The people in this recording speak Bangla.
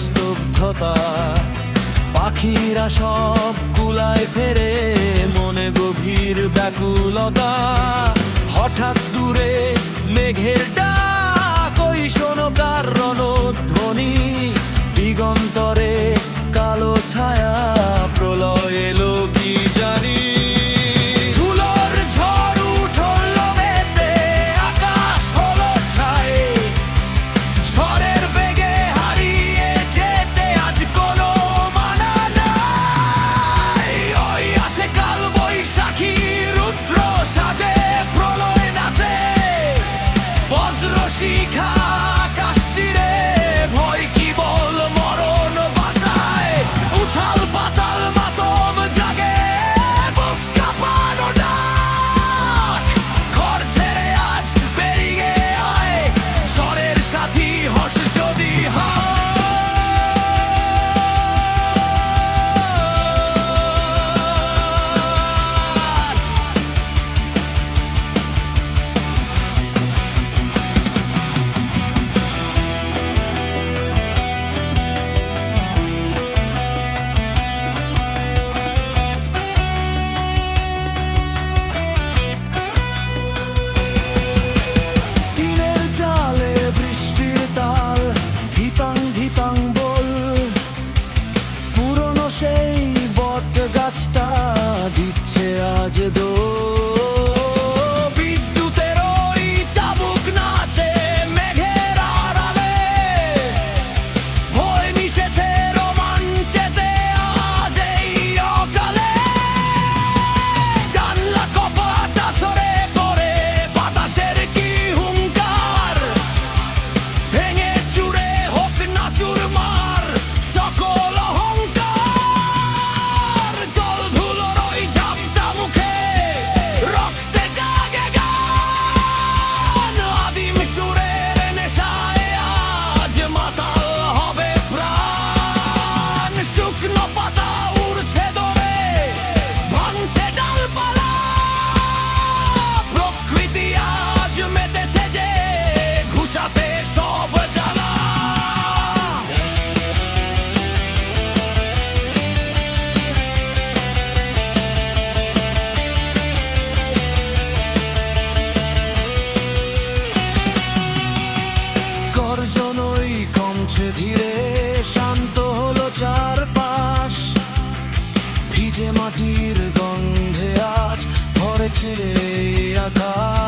স্তব্ধতা, পাখিরা সব কুলায় ফেরে, মনে গভীর ব্যাকুলতা। হঠাৎ দূরে মেঘের ডাক, ওই শোনো কার রণধ্বনি, দিগন্তরে কালো ছায়া, প্রলয় এলো কি জানি। ধুলোর ঝড় উঠল মেতে, আকাশ হলো ছাই, ঝড়ের বেগে হারিয়ে যেতে আজ কোনো মানা নাই। ওই আসে কাল বৈশাখী, রুদ্র সাজে, প্রলয় নাচে, বজ্র শিখা আকাশ চিরে, ভয় কি বল মরণ বাঁচায়, উথাল পাতাল মাতম জাগে, বুক কাঁপানো ডাক। ঘর ছেড়ে আজ বেরিয়ে আয়, ঝড়ের সাথী হস যদি হয়। টিনের চালে বৃষ্টির তাল, ধিতাং ধিতাং বল, পুরনো সেই বট গাছটা দিচ্ছে আজ দোল। বিদ্যুতের ওই চাবুক নাচে মেঘের আড়ালে, ভয় মিশেছে রোমাঞ্চেতে আজ এই অকালে। জানলা কপাট আছড়ে পড়ে, বাতাসের কি হুংকার, ভেঙে চুরে হোক না চুরমার সকল অহংকার। জল ধুলোর ওই ঝাপটা মুখে, রক্তে জাগে গান, আদিম সুরের নেশায় আজ মাতাল হবে প্রাণ। শুকনো পাতা উড়ছে দোলে, ভাঙছে ডালপালা, প্রকৃতি আজ মেতেছে যে ঘুচাতে সব জ্বালা। গর্জনই কমছে ধীরে, শান্ত হলো চারপাশ, ভিজে মাটির গন্ধে আজ ভরেছে আকাশ।